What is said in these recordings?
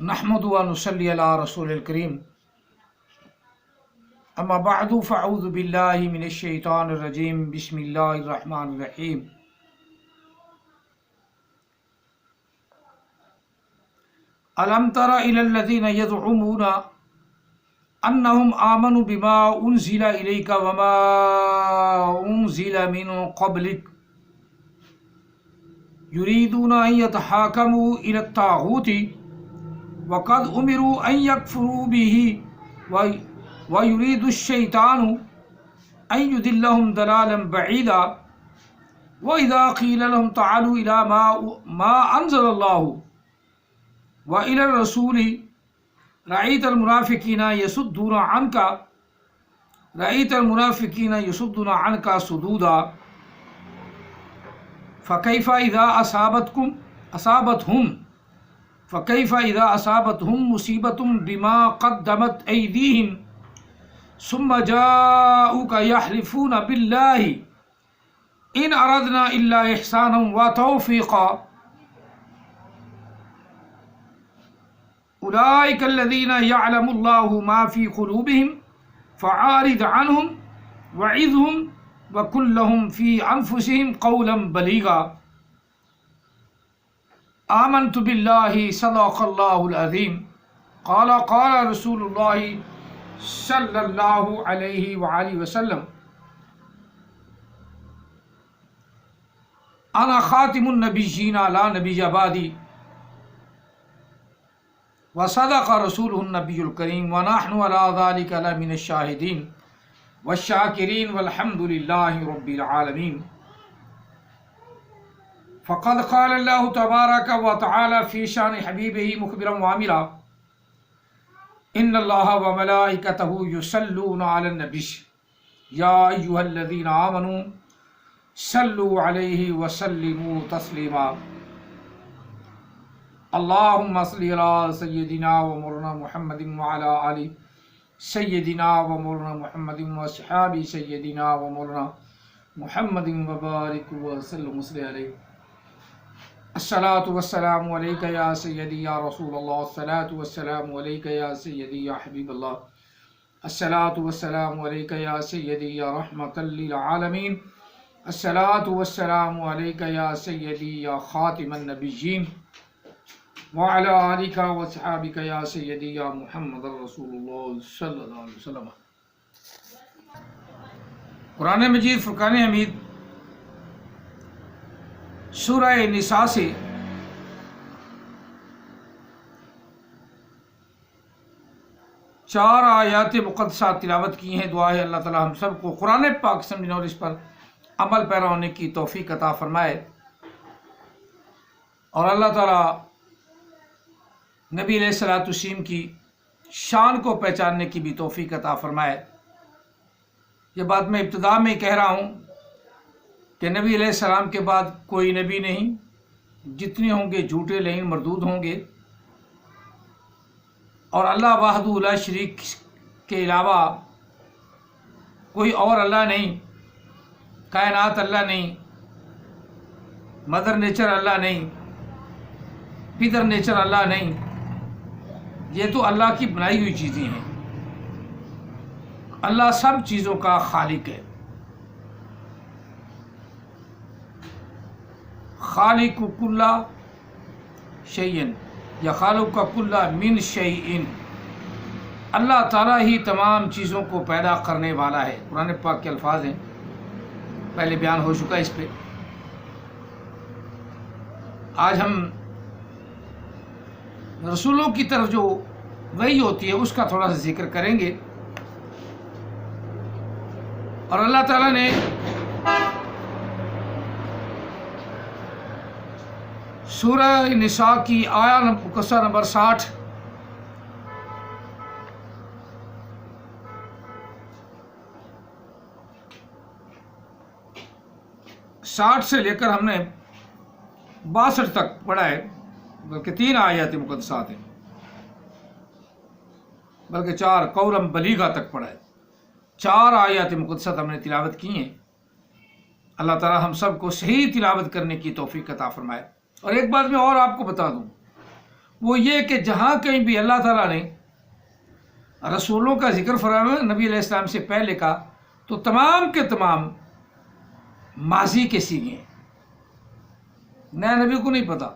نحمد و نصلی علی رسول الکریم اما بعد فاعوذ باللہ من الشیطان الرجیم بسم اللہ الرحمن الرحیم الم تر الی الذین یزعمون انہم آمنوا بما انزل الیک وما انزل من قبلک یریدون ان یتحاکموا الی الطاغوت وقد امروا ان یکفروا به ويريد الشيطان أن يضلهم ضلالا بعيدا وإذا قيل لهم تعالوا إلى ما أنزل الله وإلى الرسول رأيت المنافقين يصدون عنك صدودا فكيف إذا أصابتهم مصيبة بما قدمت أيديهم ثم جاءوك يحلفون بالله إن أردنا إلا إحسانا وتوفيقا أولئك الذين يعلم الله ما في قلوبهم فعارض عنهم وعظهم وقل لهم في أنفسهم قولا بليغا آمنت بالله صدق الله العظيم قال رسول الله صلی اللہ علیہ وآلہ وسلم انا خاتم النبیین لا نبی بعدی وصدق رسولہ النبی الکریم ونحن علی ذلک لمن الشاہدین والشاکرین والحمد للہ رب العالمین فقد قال اللہ تبارک وتعالی فی شان حبیبہ مخبرا وامرا ان اللہ وملائکتہ یصلون علی النبی یا ایہا الذین آمنوا صلوا علیہ وسلموا تسلیما اللہم صلی علی سیدنا ومولانا محمد وعلی آل سیدنا ومولانا محمد واصحاب سیدنا ومولانا محمد وبارک وسلم علیہ الصلاة والسلام علیکہ یا سیدی یا رسول اللہ الصلاة والسلام علیکہ یا سیدی یا حبیب اللہ الصلاة والسلام علیکہ یا سیدی یا رحمت للعالمین الصلاة والسلام علیکہ یا سیدی یا خاتم النبیین وعلی آلکہ وصحابکہ یا سیدی یا محمد رسول اللہ صلی اللہ علیہ وسلم۔ قرآن مجید فرقان حمید سورہ نساء سے چار آیات مقدسات تلاوت کی ہیں۔ دعا ہے اللہ تعالی ہم سب کو قرآن پاک سمجھنے اور اس پر عمل پیرا ہونے کی توفیق عطا فرمائے، اور اللہ تعالی نبی علیہ الصلوۃ والتسلیم کی شان کو پہچاننے کی بھی توفیق عطا فرمائے۔ یہ بات میں ابتدا میں کہہ رہا ہوں کہ نبی علیہ السلام کے بعد کوئی نبی نہیں، جتنے ہوں گے جھوٹے لیکن مردود ہوں گے، اور اللہ وحدہ لا شریک کے علاوہ کوئی اور اللہ نہیں، کائنات اللہ نہیں، مدر نیچر اللہ نہیں، پیتر نیچر اللہ نہیں، یہ تو اللہ کی بنائی ہوئی چیزیں ہیں۔ اللہ سب چیزوں کا خالق ہے، خالق کل شیء یا خالق کل من شیء، اللہ تعالیٰ ہی تمام چیزوں کو پیدا کرنے والا ہے۔ قرآن پاک کے الفاظ ہیں، پہلے بیان ہو چکا اس پہ۔ آج ہم رسولوں کی طرف جو وحی ہوتی ہے اس کا تھوڑا سا ذکر کریں گے، اور اللہ تعالیٰ نے سورہ نساء کی آیہ مقدسہ نمبر 60 سے لے کر ہم نے 62 تک پڑھا ہے، بلکہ 3 آیات مقدسات ہیں، بلکہ 4 قولم بلیغہ تک پڑھا ہے۔ 4 آیات مقدسات ہم نے تلاوت کی ہیں۔ اللہ تعالی ہم سب کو صحیح تلاوت کرنے کی توفیق عطا فرمائے۔ اور ایک بات میں اور آپ کو بتا دوں، وہ یہ کہ جہاں کہیں بھی اللہ تعالیٰ نے رسولوں کا ذکر فرمایا نبی علیہ السلام سے پہلے کا، تو تمام کے تمام ماضی کے سیغے ہیں، نئے نبی کو نہیں پتا،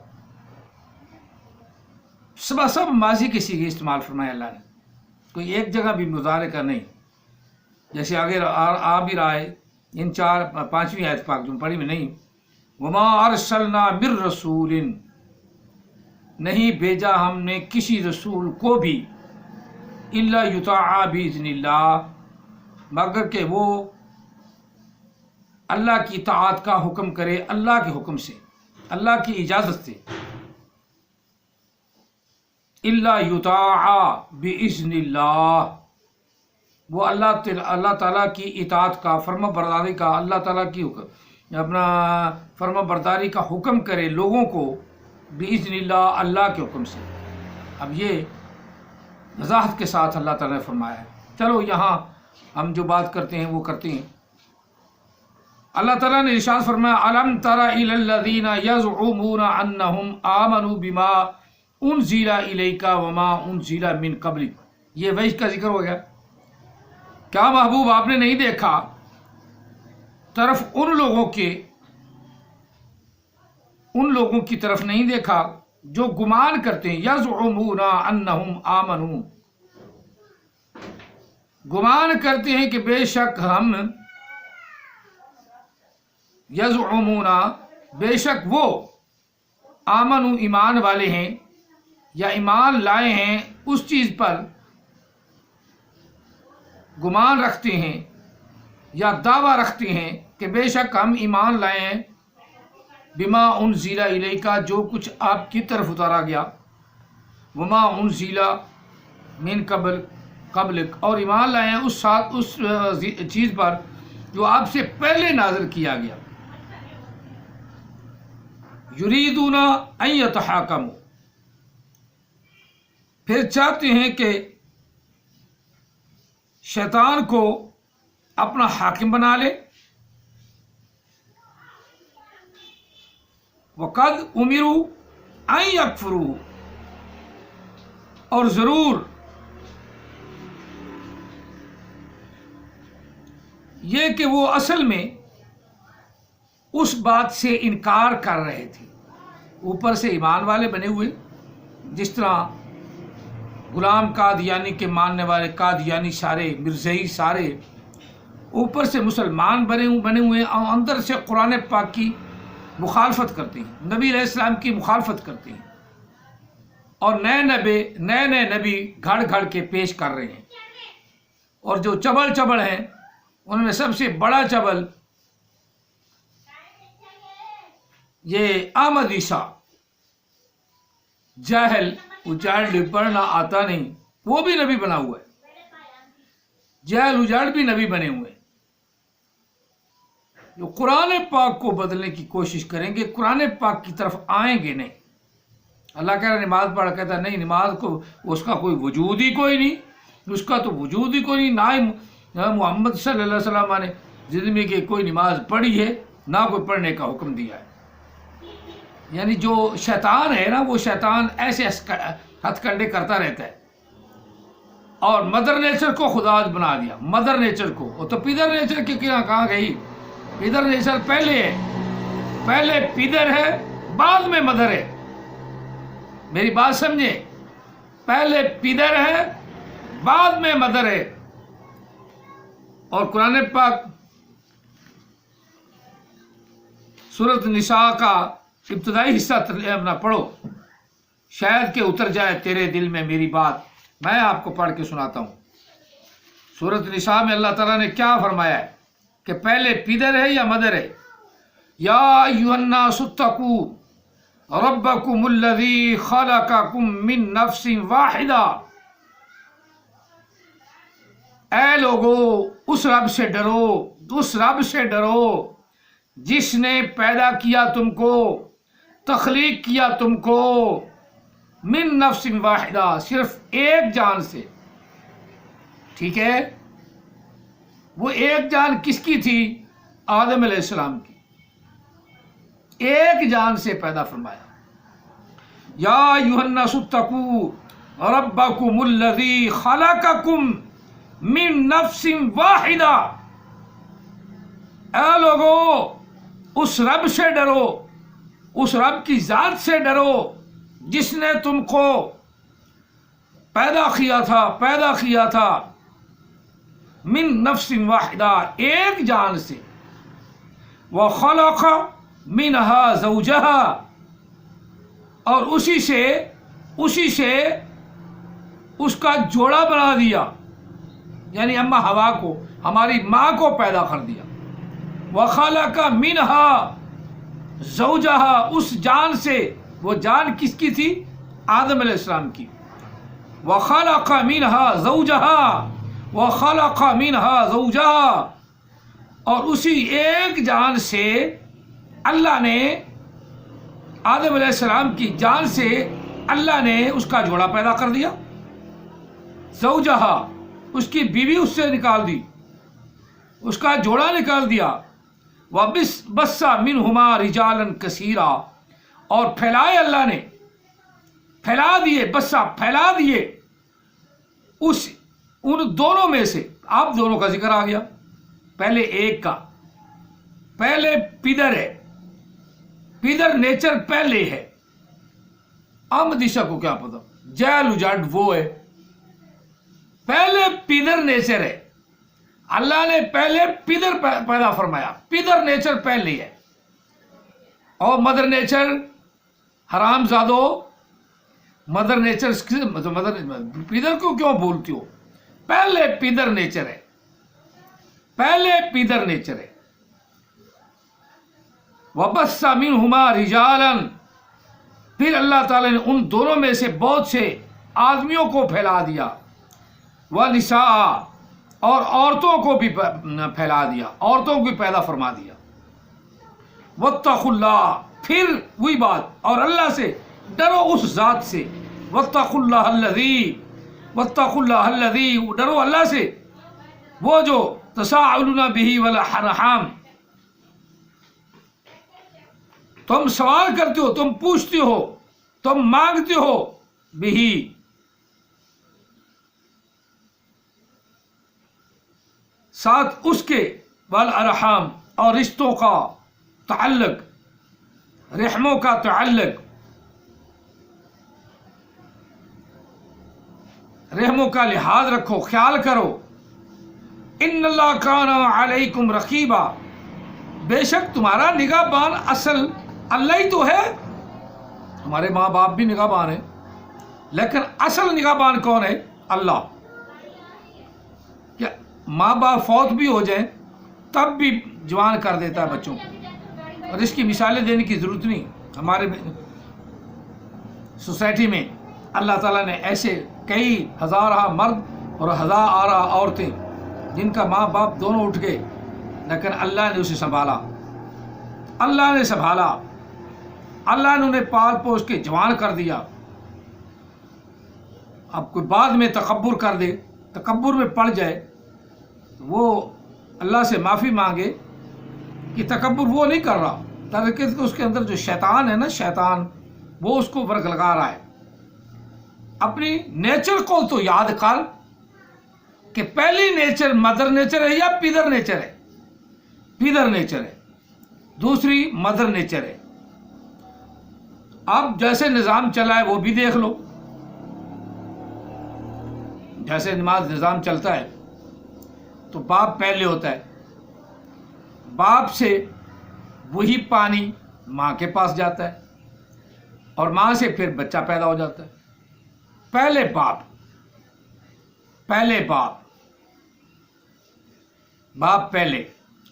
سب ماضی کے سیغے استعمال فرمایا اللہ نے، کوئی ایک جگہ بھی مضارع کا نہیں۔ جیسے آگے آ بھی رہا ہے ان 5ویں آیت پاک جو پڑھی میں نہیں، وما ارسلنا من رسول، نہیں بھیجا ہم نے کسی رسول کو بھی، الا یطاع باذن اللہ، مگر کہ وہ اللہ کی اطاعت کا حکم کرے، اللہ کے حکم سے، اللہ کی اجازت سے، الا یطاع باذن اللہ، وہ اللہ تعالیٰ کی اطاعت کا، فرما برداری کا، اللہ تعالیٰ کی اپنا فرما برداری کا حکم کرے لوگوں کو، باذن اللہ، اللہ کے حکم سے۔ اب یہ وضاحت کے ساتھ اللہ تعالیٰ نے فرمایا ہے۔ چلو یہاں ہم جو بات کرتے ہیں وہ کرتے ہیں۔ اللہ تعالیٰ نے ارشاد فرمایا الم تر الی الذین یزعمون انہم آمنوا بما انزل الیک وما انزل من قبلک، یہ وحی کا ذکر ہو گیا۔ کیا محبوب آپ نے نہیں دیکھا طرف ان لوگوں کی طرف نہیں دیکھا جو گمان کرتے ہیں، یزعمون انہم آمنوا، گمان کرتے ہیں کہ بے شک ہم، یزعمون بے شک وہ، آمنوا ایمان والے ہیں یا ایمان لائے ہیں اس چیز پر، گمان رکھتے ہیں یا دعویٰ رکھتے ہیں کہ بے شک ہم ایمان لائے ہیں، بما انزل الیک، جو کچھ آپ کی طرف اتارا گیا، وما انزل من قبلک، اور ایمان لائے ہیں اس چیز پر جو آپ سے پہلے نازل کیا گیا۔ یریدون ان یتحاکموا، پھر چاہتے ہیں کہ شیطان کو اپنا حاکم بنا لے، وقد امروا ان یکفروا، اور ضرور یہ کہ وہ اصل میں اس بات سے انکار کر رہے تھے، اوپر سے ایمان والے بنے ہوئے، جس طرح غلام قادیانی کے ماننے والے قادیانی سارے، مرزائی سارے اوپر سے مسلمان بنے ہوئے اور اندر سے قرآن پاک کی مخالفت کرتے ہیں، نبی علیہ السلام کی مخالفت کرتے ہیں، اور نئے نبی گھڑ کے پیش کر رہے ہیں۔ اور جو چبل ہیں ان میں سب سے بڑا چبل یہ احمد عیسیٰ، جاہل، اجاڑ پڑھنا آتا نہیں، وہ بھی نبی بنا ہوا ہے، جاہل اجاڑ بھی نبی بنے ہوئے ہیں، جو قرآن پاک کو بدلنے کی کوشش کریں گے، قرآن پاک کی طرف آئیں گے نہیں۔ اللہ کہہ رہا نماز پڑھ، کہتا نہیں نماز کو اس کا کوئی وجود ہی کوئی نہیں، اس کا تو وجود ہی کوئی نہیں، نہ ہی محمد صلی اللہ علیہ وسلم نے زندگی کی کوئی نماز پڑھی ہے، نہ کوئی پڑھنے کا حکم دیا ہے۔ یعنی جو شیطان ہے نا، وہ شیطان ایسے ہتھ کنڈے کرتا رہتا ہے، اور مدر نیچر کو خدا بنا دیا، مدر نیچر کو۔ وہ تو پیدر نیچر کی کہاں گئی؟ پیدر نیچر پہلے ہے، پہلے پیدر ہے بعد میں مدر ہے، میری بات سمجھے، پہلے پیدر ہے بعد میں مدر ہے۔ اور قرآن پاک سورۃ نساء کا ابتدائی حصہ اپنا پڑھو، شاید کہ اتر جائے تیرے دل میں میری بات۔ میں آپ کو پڑھ کے سناتا ہوں۔ سورۃ نساء میں اللہ تعالیٰ نے کیا فرمایا ہے کہ پہلے پیدر ہے یا مدر ہے؟ یا ایھا الناس اتقوا ربکم الذی خلقکم من نفس واحدہ، اے لوگو اس رب سے ڈرو، اس رب سے ڈرو جس نے پیدا کیا تم کو، تخلیق کیا تم کو، من نفس واحدہ، صرف ایک جان سے، ٹھیک ہے؟ وہ ایک جان کس کی تھی؟ آدم علیہ السلام کی، ایک جان سے پیدا فرمایا۔ یا ایھا الناس اتقوا ربکم الذی خلقکم من نفس واحدہ، اے لوگو اس رب سے ڈرو، اس رب کی ذات سے ڈرو جس نے تم کو پیدا کیا تھا من نفس واحدہ، ایک جان سے، وخلق منها زوجها، اور اسی سے اس کا جوڑا بنا دیا، یعنی اما ہوا کو، ہماری ماں کو پیدا کر دیا۔ وخلق منها زوجها، اس جان سے، وہ جان کس کی تھی؟ آدم علیہ السلام کی۔ وخلق منها زوجها، وخلق منها زوجها، اور اسی ایک جان سے اللہ نے، آدم علیہ السلام کی جان سے اللہ نے اس کا جوڑا پیدا کر دیا، زوجها، اس کی بیوی اس سے نکال دی، اس کا جوڑا نکال دیا۔ وَبَثَّ مِنْهُمَا رِجَالًا كَثِيرًا، اور پھیلائے اللہ نے، پھیلا دیے ان دونوں میں سے، آپ دونوں کا ذکر آ گیا، پہلے ایک کا، پہلے پیدر ہے، پیدر نیچر پہلے ہے، آمدیشہ کو کیا پتا، جیل اجاڈ وہ ہے، پہلے پیدر نیچر ہے، اللہ نے پہلے پیدر پیدا فرمایا، پیدر نیچر پہلے ہے، اور مدر نیچر حرام زادو، مدر نیچر پیدر کو کیوں بولتی ہو؟ پہلے پیدر نیچر ہے، پہلے پیدر نیچر ہے۔ وَبَثَّ مِنْهُمَا رِجَالًا، پھر اللہ تعالی نے ان دونوں میں سے بہت سے آدمیوں کو پھیلا دیا، وَنِسَاءَ، اور عورتوں کو بھی پھیلا دیا، عورتوں کو بھی پیدا فرما دیا۔ وَاتَّقُوا اللَّهَ، پھر وہی بات، اور اللہ سے ڈرو اس ذات سے، وَاتَّقُوا اللَّهَ الَّذِي، ڈرو اللہ سے وہ جو تساءلون بِهِ وَالْأَرْحَامَ، تم سوال کرتے ہو، تم پوچھتے ہو، تم مانگتے ہو، بِهِ، ساتھ اس کے، والارحام، اور رشتوں کا تعلق، رحموں کا تعلق، رحموں کا لحاظ رکھو، خیال کرو۔ ان اللہ کان علیکم رقیبا، بے شک تمہارا نگاہ بان اصل اللہ ہی تو ہے، ہمارے ماں باپ بھی نگاہ بان ہیں، لیکن اصل نگاہ بان کون ہے؟ اللہ۔ کیا ماں باپ فوت بھی ہو جائیں تب بھی جوان کر دیتا ہے بچوں کو، اور اس کی مثالیں دینے کی ضرورت نہیں، ہمارے سوسائٹی میں اللہ تعالیٰ نے ایسے کئی ہزارہ مرد اور ہزارہ عورتیں جن کا ماں باپ دونوں اٹھ گئے، لیکن اللہ نے اسے سنبھالا، اللہ نے سنبھالا، اللہ نے انہیں پال پوس کے جوان کر دیا۔ اب کوئی بعد میں تکبر کر دے، تکبر میں پڑ جائے، وہ اللہ سے معافی مانگے کہ تکبر وہ نہیں کر رہا، تاکہ اس کے اندر جو شیطان ہے نا، شیطان وہ اس کو ورگ لگا رہا ہے۔ اپنی نیچر کو تو یاد کر کہ پہلی نیچر مدر نیچر ہے یا پیدر نیچر ہے؟ پیدر نیچر ہے، دوسری مدر نیچر ہے۔ اب جیسے نظام چلا ہے وہ بھی دیکھ لو، جیسے نظام چلتا ہے تو باپ پہلے ہوتا ہے، باپ سے وہی پانی ماں کے پاس جاتا ہے، اور ماں سے پھر بچہ پیدا ہو جاتا ہے۔ پہلے باپ، باپ پہلے۔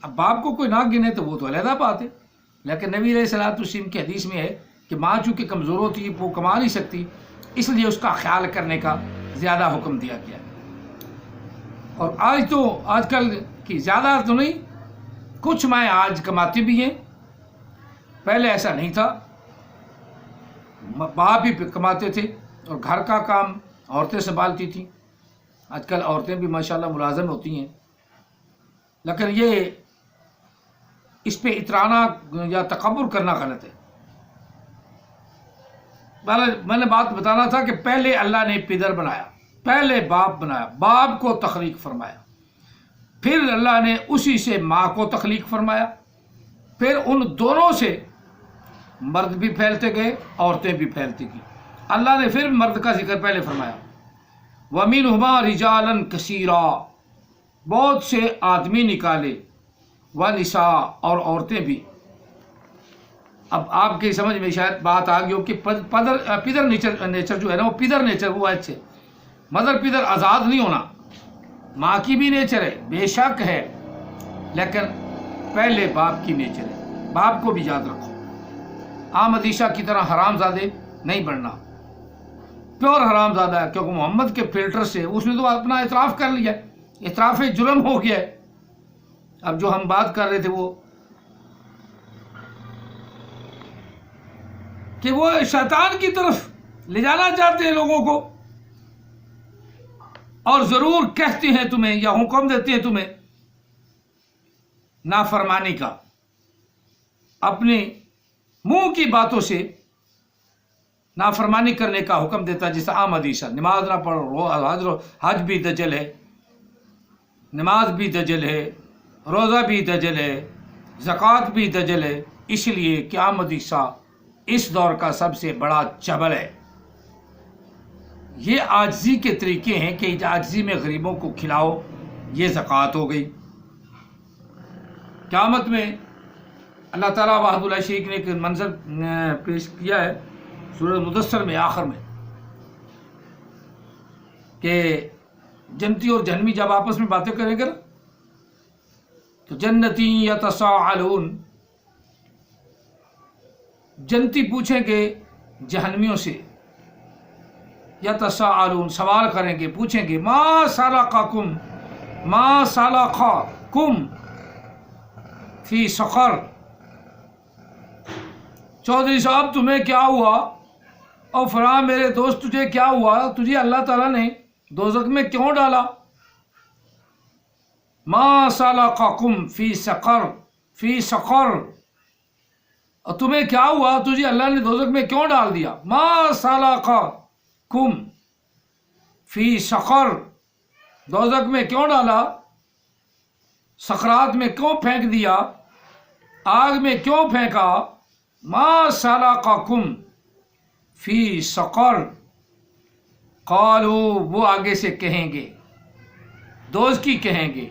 اب باپ کو کوئی نہ گنے تو وہ تو علیحدہ بات ہے، لیکن نبی علیہ الصلوۃ والسلام کی حدیث میں ہے کہ ماں چونکہ کمزور ہوتی ہے، وہ کما نہیں سکتی، اس لیے اس کا خیال کرنے کا زیادہ حکم دیا گیا ہے۔ اور آج کل کی زیادہ تو نہیں، کچھ مائیں آج کماتی بھی ہیں، پہلے ایسا نہیں تھا، باپ ہی کماتے تھے اور گھر کا کام عورتیں سنبھالتی تھیں۔ آج کل عورتیں بھی ماشاءاللہ ملازم ہوتی ہیں، لیکن یہ اس پہ اترانا یا تکبر کرنا غلط ہے۔ میں نے بات بتانا تھا کہ پہلے اللہ نے پدر بنایا، پہلے باپ بنایا، باپ کو تخلیق فرمایا، پھر اللہ نے اسی سے ماں کو تخلیق فرمایا، پھر ان دونوں سے مرد بھی پھیلتے گئے، عورتیں بھی پھیلتی گئیں۔ اللہ نے پھر مرد کا ذکر پہلے فرمایا، وَمِنْهُمَا رِجَالًا كَثِيرًا، بہت سے آدمی نکالے، وَنِسَاء، اور عورتیں بھی۔ اب آپ کی سمجھ میں شاید بات آ گئی ہو کہ پدر نیچر جو ہے نا، وہ پدر نیچر وہ اچھے مدر پدر آزاد نہیں ہونا، ماں کی بھی نیچر ہے، بے شک ہے، لیکن پہلے باپ کی نیچر ہے۔ باپ کو بھی یاد رکھو، عام عدیشہ کی طرح حرام زادے نہیں بننا، پیور حرام زادہ ہے، کیونکہ محمد کے فلٹر سے اس نے تو اپنا اعتراف کر لیا، اعتراف جرم ہو گیا ہے۔ اب جو ہم بات کر رہے تھے وہ کہ وہ شیطان کی طرف لے جانا چاہتے ہیں لوگوں کو، اور ضرور کہتے ہیں تمہیں یا حکم دیتے ہیں تمہیں نافرمانی کا، اپنے منہ کی باتوں سے نافرمانی کرنے کا حکم دیتا ہے، جیسے عام حدیث ہے، نماز نہ پڑھو، حج بھی دجل ہے، نماز بھی دجل ہے، روزہ بھی دجل ہے، زکوٰۃ بھی دجل ہے، اس لیے کہ عام حدیثہ اس دور کا سب سے بڑا چبل ہے۔ یہ عاجزی کے طریقے ہیں کہ عاجزی میں غریبوں کو کھلاؤ، یہ زکوٰۃ ہو گئی۔ قیامت میں اللہ تعالیٰ وحدہ لا شریک نے ایک منظر پیش کیا ہے سورہ مدثر میں آخر میں، کہ جنتی اور جہنمی جب آپس میں باتیں کریں گے تو جنتی یتساءلون، جنتی پوچھیں گے جہنمیوں سے، یتساءلون سوال کریں گے، پوچھیں گے، ما سلککم فی سقر، چودھری صاحب تمہیں کیا ہوا، اور فلاں میرے دوست تجھے کیا ہوا، تجھے اللہ تعالیٰ نے دوزخ میں کیوں ڈالا؟ ما سلککم فی سقر، اور تمہیں کیا ہوا، تجھے اللہ نے دوزخ میں کیوں ڈال دیا؟ ما سلککم فی سقر، دوزخ میں کیوں ڈالا، سقرات میں کیوں پھینک دیا، آگ میں کیوں پھینکا؟ ما سلککم فی سقر، قالوا، وہ آگے سے کہیں گے، دوزخی کہیں گے،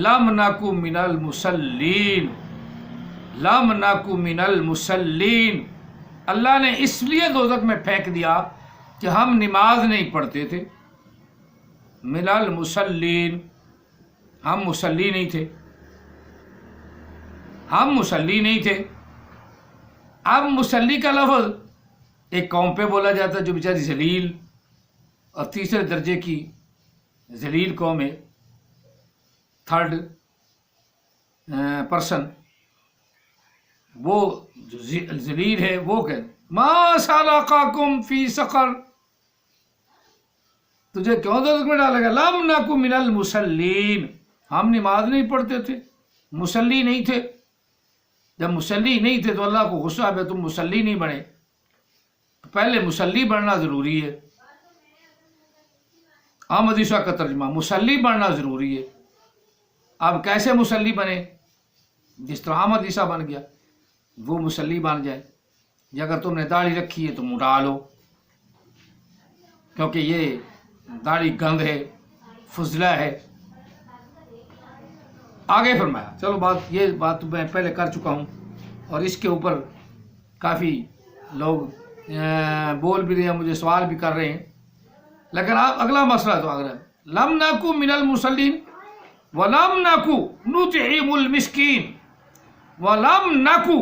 لم نکو من المصلین، لم نکو من المصلین، اللہ نے اس لیے دوزخ میں پھینک دیا کہ ہم نماز نہیں پڑھتے تھے، من المصلین، ہم مصلی نہیں تھے، ہم مصلی نہیں تھے۔ اب مصلی کا لفظ ایک قوم پہ بولا جاتا ہے جو بیچاری ذلیل اور تیسرے درجے کی ذلیل قوم ہے، تھرڈ پرسن، وہ جو ذلیل ہے وہ کہ ما سلککم فی سقر، تجھے کیوں دوزخ میں ڈالا گیا؟ لم نکو من المصلین، ہم نماز نہیں پڑھتے تھے، مصلی نہیں تھے۔ جب مصلی نہیں تھے تو اللہ کو غصہ ہے، تم مصلی نہیں بنے، تو پہلے مصلی بننا ضروری ہے۔ عام حدیثہ کا ترجمہ مصلی بننا ضروری ہے۔ اب کیسے مصلی بنے؟ جس طرح عام حدیثہ بن گیا وہ مصلی بن جائے۔ یا اگر تم نے داڑھی رکھی ہے تو مڈا لو، کیونکہ یہ داڑھی گند ہے، فضلہ ہے۔ آگے فرمایا، چلو یہ بات میں پہلے کر چکا ہوں، اور اس کے اوپر کافی لوگ بول بھی رہے ہیں، مجھے سوال بھی کر رہے ہیں، لیکن آپ اگلا مسئلہ تو اگر لم نکو من المصلین ولم نکو نطعم المسکین، ولم نکو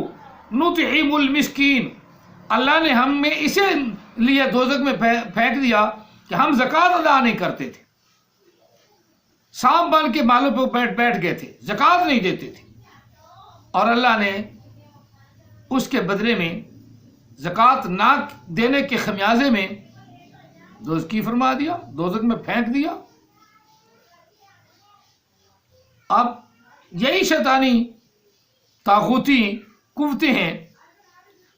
نطعم المسکین، اللہ نے ہم میں اسے لیے دوزخ میں پھینک دیا کہ ہم زکوٰۃ ادا نہیں کرتے تھے، سانپ بن کے بالوں پہ بیٹھ گئے تھے، زکوٰۃ نہیں دیتے تھے، اور اللہ نے اس کے بدلے میں زکوٰۃ نہ دینے کے خمیازے میں دوزخی فرما دیا، دوزخ میں پھینک دیا۔ اب یہی شیطانی طاغوتی قوتیں ہیں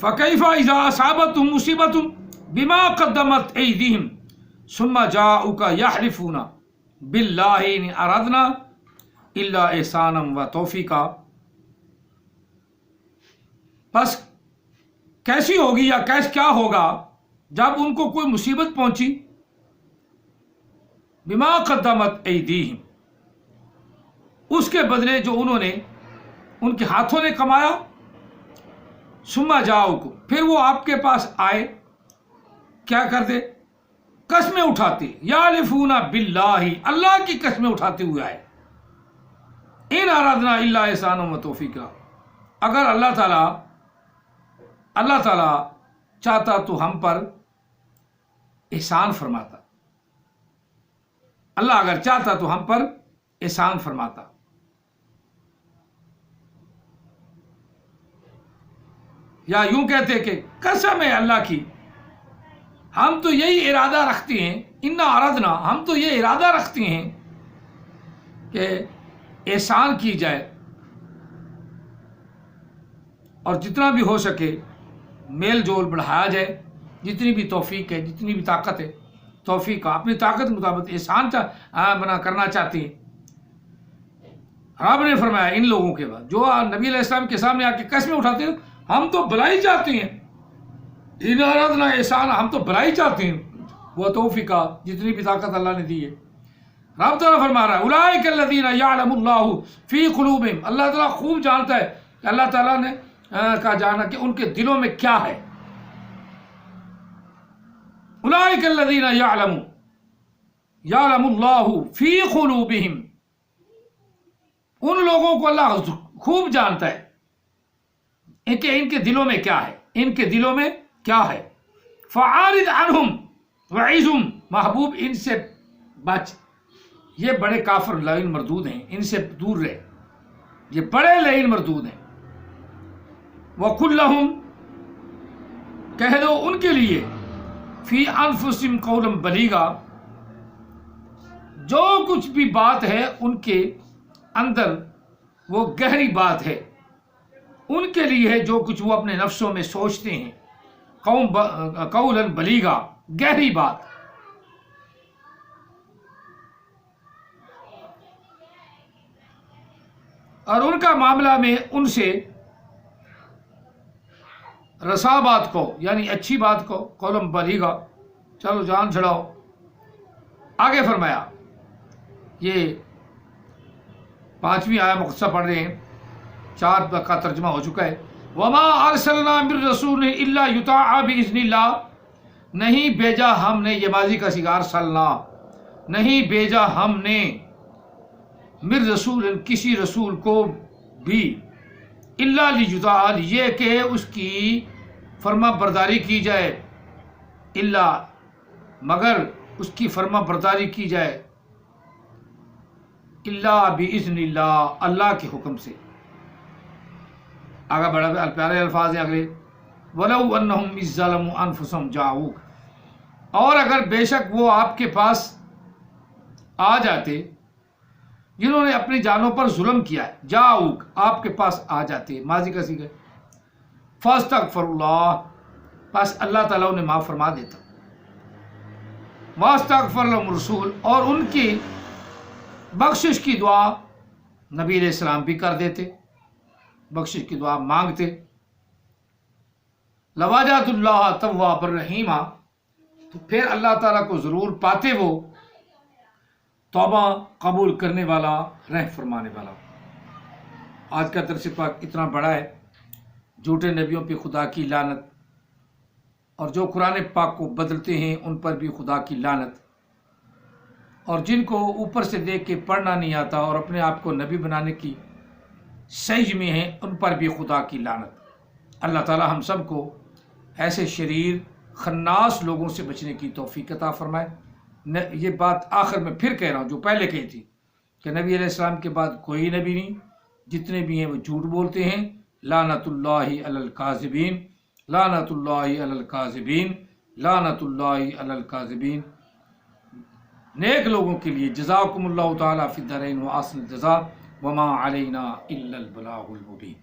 فَكَيْفَ إِذَا أَصَابَتْهُمْ مُصِيبَةٌ بِمَا قَدَّمَتْ أَيْدِيهِمْ ثُمَّ جَاءُوكَ يَحْلِفُونَ بِاللَّهِ إِنْ أَرَدْنَا إِلَّا إِحْسَانًا وَتَوْفِيقًا۔ بس کیسی ہوگی یا کیا ہوگا جب ان کو کوئی مصیبت پہنچی، بما قدمت ایدیہم، اس کے بدلے جو انہوں نے ان کے ہاتھوں نے کمایا، ثم جاؤکم، پھر وہ آپ کے پاس آئے، کیا کرتے؟ قسمیں اٹھاتے، یحلفون باللہ، اللہ کی قسمیں اٹھاتے ہوئے آئے، ان ارادنا الا احسانا و توفیقا، اگر اللہ تعالیٰ چاہتا تو ہم پر احسان فرماتا، اللہ اگر چاہتا تو ہم پر احسان فرماتا۔ یا یوں کہتے کہ قسم ہے اللہ کی، ہم تو یہی ارادہ رکھتے ہیں، انا اردنا، ہم تو یہ ارادہ رکھتے ہیں کہ احسان کی جائے اور جتنا بھی ہو سکے میل جول بڑھایا جائے، جتنی بھی توفیق ہے، جتنی بھی طاقت ہے، توفیق کا اپنی طاقت مطابق احسان بنا کرنا چاہتے ہیں۔ رب نے فرمایا ان لوگوں کے بعد جو نبی علیہ السلام کے سامنے آ کے قسمیں اٹھاتے ہیں، ہم تو بھلائی چاہتے ہیں، ان اردنا احسان، ہم تو بھلائی چاہتے ہیں، وہ توفیق جتنی بھی طاقت اللہ نے دی ہے۔ رب تعالیٰ فرما رہا ہے اولئک الذین یعلم اللہ فی قلوبہم، اللہ تعالیٰ خوب جانتا ہے کہ اللہ تعالیٰ نے کا جانا کہ ان کے دلوں میں کیا ہے۔ اولئک الذین یعلم اللہ فی قلوبہم، ان لوگوں کو اللہ خوب جانتا ہے کہ ان کے دلوں میں کیا ہے، ان کے دلوں میں کیا ہے۔ فَعَارِضْ عَنْهُمْ وَعِظْهُمْ، محبوب ان سے بچ، یہ بڑے کافر لعین مردود ہیں، ان سے دور رہے، یہ بڑے لعین مردود ہیں۔ وَقُلْ لَهُمْ، کہہ دو ان کے لیے، فِي أَنفُسِهِمْ قَوْلًا بَلِيغًا، جو کچھ بھی بات ہے ان کے اندر وہ گہری بات ہے، ان کے لیے ہے جو کچھ وہ اپنے نفسوں میں سوچتے ہیں، قولاً بلیغا، گہری بات۔ اور ان کا معاملہ میں ان سے رسا بات کو، یعنی اچھی بات کو، قولاً بلیغا، چلو جان چھڑاؤ۔ آگے فرمایا، یہ 5ویں آیہ مقصہ پڑھ رہے ہیں، 4 کا ترجمہ ہو چکا ہے۔ وَمَا أَرْسَلْنَا مِن رَّسُولٍ إِلَّا يُطَاعَ بِإِذْنِ اللَّهِ، نہیں بھیجا ہم نے، یہ ماضی کا صیغہ ارسلنا، نہیں بھیجا ہم نے، مِن رسول، کسی رسول کو بھی، إِلَّا لِيُطَاعَ، یہ کہ اس کی فرما برداری کی جائے، إِلَّا، مگر اس کی فرما برداری کی جائے، إِلَّا بِإِذْنِ اللَّهِ، اللہ کے حکم سے۔ آگے بڑھا، پیارے الفاظ ہیں اگلے، وَلَوْ أَنَّهُمْ إِذ ظَّلَمُوا أَنفُسَهُمْ جَاءُوكَ، اور اگر بے شک وہ آپ کے پاس آ جاتے، جنہوں نے اپنی جانوں پر ظلم کیا ہے، جاؤک، آپ کے پاس آ جاتے، ماضی کا صیغہ، فَاسْتَغْفِرُوا اللَّهَ، پس اللہ تعالیٰ انہیں معاف فرما دیتا، وَاسْتَغْفَرَ لَهُمُ الرَّسُولُ، اور ان کی بخشش کی دعا نبی علیہ السلام بھی کر دیتے، بخشش کی دعا مانگتے، لَوَجَدُوا اللَّهَ تَوَّابًا رَحِيمًا، تو پھر اللہ تعالیٰ کو ضرور پاتے وہ توبہ قبول کرنے والا، رحم فرمانے والا۔ آج کا درس پاک اتنا بڑا ہے، جھوٹے نبیوں پہ خدا کی لعنت، اور جو قرآن پاک کو بدلتے ہیں ان پر بھی خدا کی لعنت، اور جن کو اوپر سے دیکھ کے پڑھنا نہیں آتا اور اپنے آپ کو نبی بنانے کی سعی میں ہیں، ان پر بھی خدا کی لعنت۔ اللہ تعالی ہم سب کو ایسے شریر خناس لوگوں سے بچنے کی توفیق عطا فرمائے۔ یہ بات آخر میں پھر کہہ رہا ہوں جو پہلے کہی تھی کہ نبی علیہ السلام کے بعد کوئی نبی نہیں، جتنے بھی ہیں وہ جھوٹ بولتے ہیں، لعنت اللہ علی الکاذبین، لعنت اللہ علی الکاذبین، لعنت اللہ علی الکاذبین۔ نیک لوگوں کے لیے جزاکم اللہ تعالیٰ فی الدارین و احسن الجزاء، وما علینا الا البلاغ المبین۔